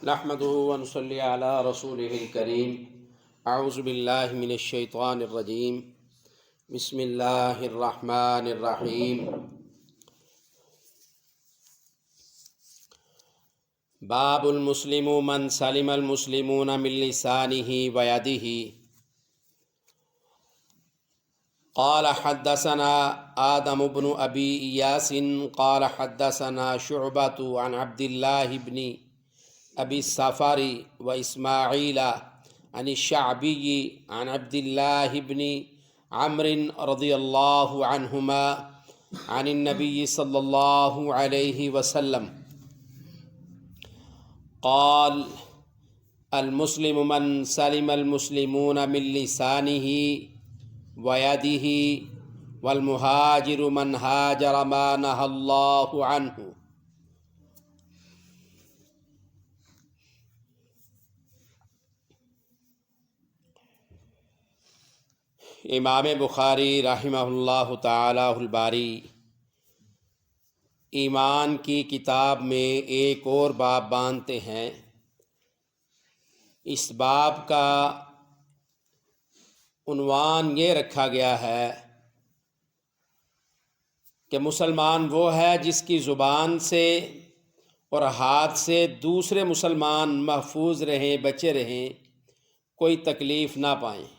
نحمده ونصلي على رسوله الكريم اعوذ باللہ من الشیطان الرجیم بسم اللہ الرحمن الرحیم باب المسلم من سلم المسلمون من لسانه ويده قال حدثنا آدم بن أبي إياس قال حدثنا شعبة عن عبد الله بن أبي الصفار وإسماعيل عن الشعبي عن عبد الله بن عمرو رضي الله عنهما عن النبي صلى الله عليه وسلم قال المسلم من سلم المسلمون من لسانه ويده والمهاجر من هاجر ما نهى الله عنه۔ امام بخاری رحمہ اللہ تعالی الباری ایمان کی کتاب میں ایک اور باب باندھتے ہیں۔ اس باب کا عنوان یہ رکھا گیا ہے کہ مسلمان وہ ہے جس کی زبان سے اور ہاتھ سے دوسرے مسلمان محفوظ رہیں، بچے رہیں، کوئی تکلیف نہ پائیں۔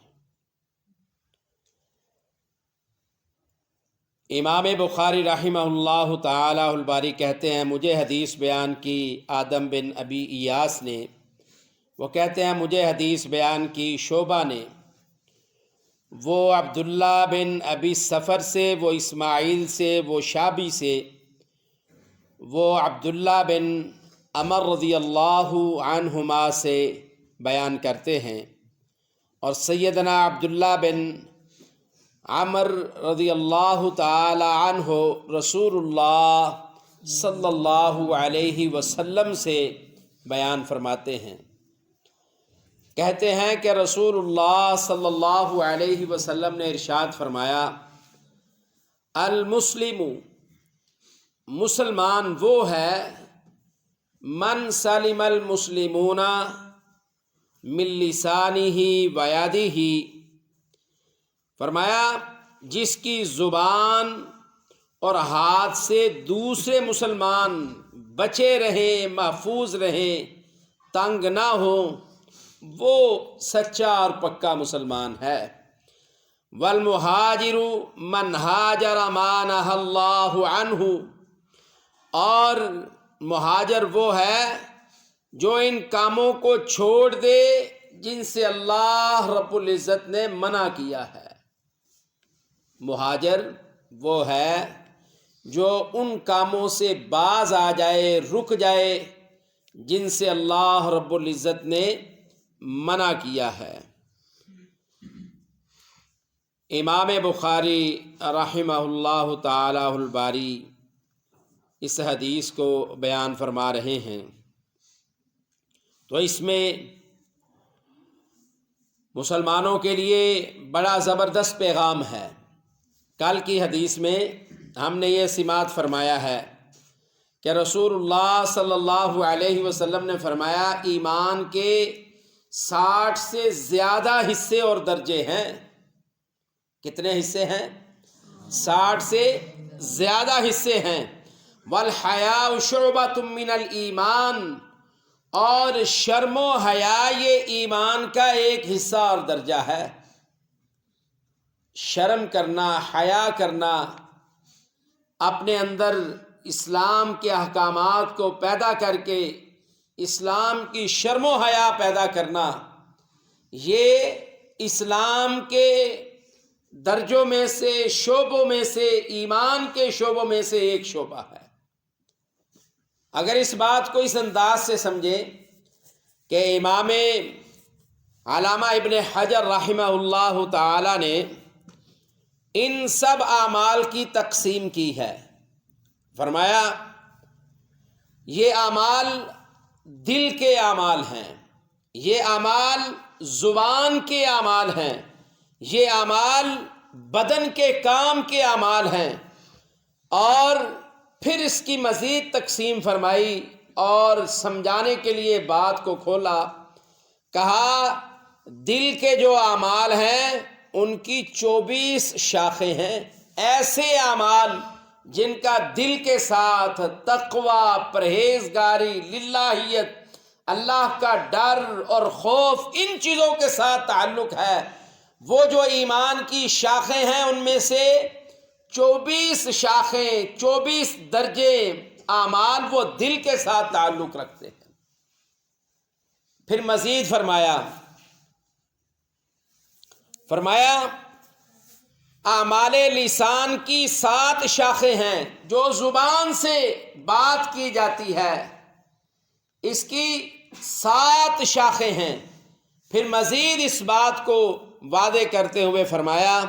امام بخاری رحمہ اللہ تعالی الباری کہتے ہیں مجھے حدیث بیان کی آدم بن ابی ایاس نے، وہ کہتے ہیں مجھے حدیث بیان کی شعبہ نے، وہ عبداللہ بن ابی سفر سے، وہ اسماعیل سے، وہ شعبی سے، وہ عبداللہ بن عمر رضی اللہ عنہما سے بیان کرتے ہیں، اور سیدنا عبداللہ بن عمر رضی اللہ تعالی عنہ رسول اللہ صلی اللہ علیہ وسلم سے بیان فرماتے ہیں، کہتے ہیں کہ رسول اللہ صلی اللہ علیہ وسلم نے ارشاد فرمایا المسلم مسلمان وہ ہے من سلم المسلمون من لسانہ ویدہ، فرمایا جس کی زبان اور ہاتھ سے دوسرے مسلمان بچے رہیں، محفوظ رہیں، تنگ نہ ہوں، وہ سچا اور پکا مسلمان ہے۔ والمہاجر من ہاجر ما نہی اللہ عنہ، اور مہاجر وہ ہے جو ان کاموں کو چھوڑ دے جن سے اللہ رب العزت نے منع کیا ہے۔ مہاجر وہ ہے جو ان کاموں سے باز آ جائے، رک جائے جن سے اللہ رب العزت نے منع کیا ہے۔ امام بخاری رحمہ اللہ تعالی الباری اس حدیث کو بیان فرما رہے ہیں، تو اس میں مسلمانوں کے لیے بڑا زبردست پیغام ہے۔ کل کی حدیث میں ہم نے یہ سماعت فرمایا ہے کہ رسول اللہ صلی اللہ علیہ وسلم نے فرمایا ایمان کے 60 سے زیادہ حصے اور درجے ہیں۔ کتنے حصے ہیں؟ 60 سے زیادہ حصے ہیں۔ والحیاء شعبۃ من الایمان، اور شرم و حیا یہ ایمان کا ایک حصہ اور درجہ ہے۔ شرم کرنا، حیا کرنا، اپنے اندر اسلام کے احکامات کو پیدا کر کے اسلام کی شرم و حیا پیدا کرنا، یہ اسلام کے درجوں میں سے، شعبوں میں سے، ایمان کے شعبوں میں سے ایک شعبہ ہے۔ اگر اس بات کو اس انداز سے سمجھیں کہ امام علامہ ابن حجر رحمہ اللہ تعالی نے ان سب اعمال کی تقسیم کی ہے، فرمایا یہ اعمال دل کے اعمال ہیں، یہ اعمال زبان کے اعمال ہیں، یہ اعمال بدن کے کام کے اعمال ہیں، اور پھر اس کی مزید تقسیم فرمائی اور سمجھانے کے لیے بات کو کھولا. کہا دل کے جو اعمال ہیں ان کی 24 شاخیں ہیں. ایسے اعمال جن کا دل کے ساتھ تقوی، پرہیزگاری، للہیت، اللہ کا ڈر اور خوف، ان چیزوں کے ساتھ تعلق ہے، وہ جو ایمان کی شاخیں ہیں ان میں سے 24 شاخیں، 24 درجے اعمال وہ دل کے ساتھ تعلق رکھتے ہیں. پھر مزید فرمایا اعمال لسان کی 7 شاخیں ہیں، جو زبان سے بات کی جاتی ہے، اس کی 7 شاخیں ہیں. پھر مزید اس بات کو واضح کرتے ہوئے فرمایا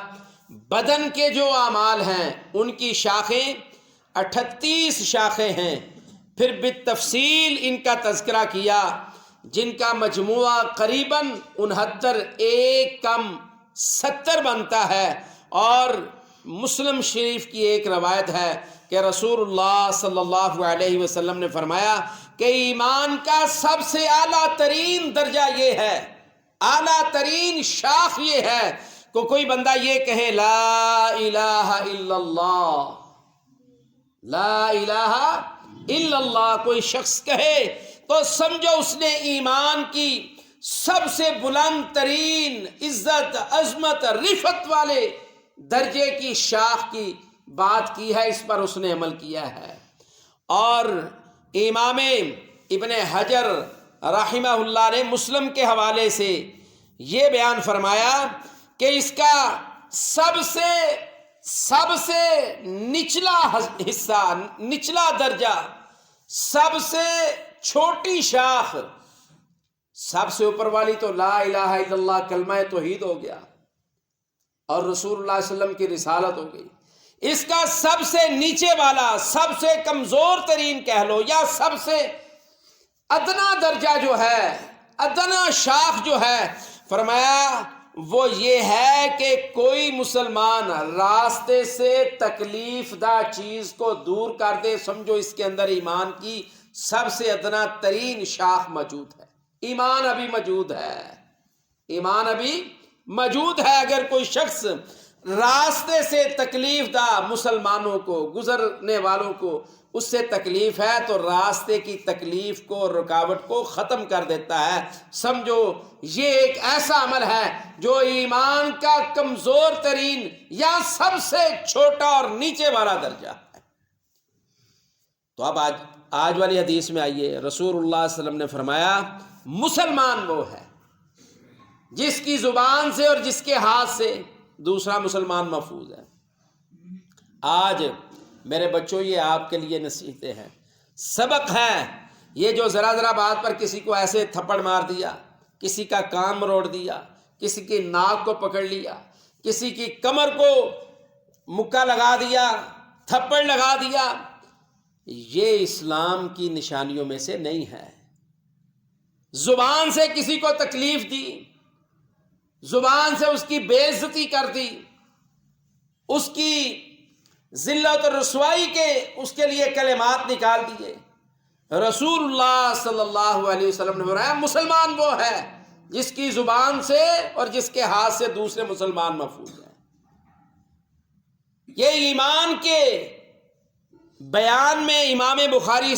بدن کے جو اعمال ہیں ان کی شاخیں 38 شاخیں ہیں. پھر بالتفصیل ان کا تذکرہ کیا، جن کا مجموعہ قریباً 69، ایک کم 70 بنتا ہے. اور مسلم شریف کی ایک روایت ہے کہ رسول اللہ صلی اللہ علیہ وسلم نے فرمایا کہ ایمان کا سب سے اعلیٰ ترین درجہ یہ ہے، اعلیٰ ترین شاخ یہ ہے کہ کوئی بندہ یہ کہے لا الہ الا اللہ، لا الہ الا اللہ، کوئی شخص کہے تو سمجھو اس نے ایمان کی سب سے بلند ترین عزت، عظمت، رفعت والے درجے کی شاخ کی بات کی ہے، اس پر اس نے عمل کیا ہے. اور امام ابن حجر رحمہ اللہ نے مسلم کے حوالے سے یہ بیان فرمایا کہ اس کا سب سے نچلا حصہ، نچلا درجہ، سب سے چھوٹی شاخ، سب سے اوپر والی تو لا الہ الا اللہ کلمہ توحید ہو گیا اور رسول اللہ صلی اللہ علیہ وسلم کی رسالت ہو گئی. اس کا سب سے نیچے والا، سب سے کمزور ترین کہہ لو، یا سب سے ادنا درجہ جو ہے، ادنا شاخ جو ہے، فرمایا وہ یہ ہے کہ کوئی مسلمان راستے سے تکلیف دہ چیز کو دور کر دے، سمجھو اس کے اندر ایمان کی سب سے ادنا ترین شاخ موجود ہے. ایمان ابھی موجود ہے، ایمان ابھی موجود ہے. اگر کوئی شخص راستے سے تکلیف دہ مسلمانوں کو، گزرنے والوں کو اس سے تکلیف ہے تو راستے کی تکلیف کو، رکاوٹ کو ختم کر دیتا ہے. سمجھو یہ ایک ایسا عمل ہے جو ایمان کا کمزور ترین یا سب سے چھوٹا اور نیچے والا درجہ ہے. تو اب آج والی حدیث میں آئیے. رسول اللہ صلی اللہ علیہ وسلم نے فرمایا مسلمان وہ ہے جس کی زبان سے اور جس کے ہاتھ سے دوسرا مسلمان محفوظ ہے. آج میرے بچوں یہ آپ کے لیے نصیحتیں ہیں، سبق ہیں. یہ جو ذرا بات پر کسی کو ایسے تھپڑ مار دیا، کسی کا کان مروڑ دیا، کسی کی ناک کو پکڑ لیا، کسی کی کمر کو مکہ لگا دیا، تھپڑ لگا دیا، یہ اسلام کی نشانیوں میں سے نہیں ہے. زبان سے کسی کو تکلیف دی، زبان سے اس کی بے عزتی کر دی، اس کی ذلت اور رسوائی کے اس کے لیے کلمات نکال دیے. رسول اللہ صلی اللہ علیہ وسلم نے فرمایا مسلمان وہ ہے جس کی زبان سے اور جس کے ہاتھ سے دوسرے مسلمان محفوظ ہیں. یہ ایمان کے بیان میں امام بخاری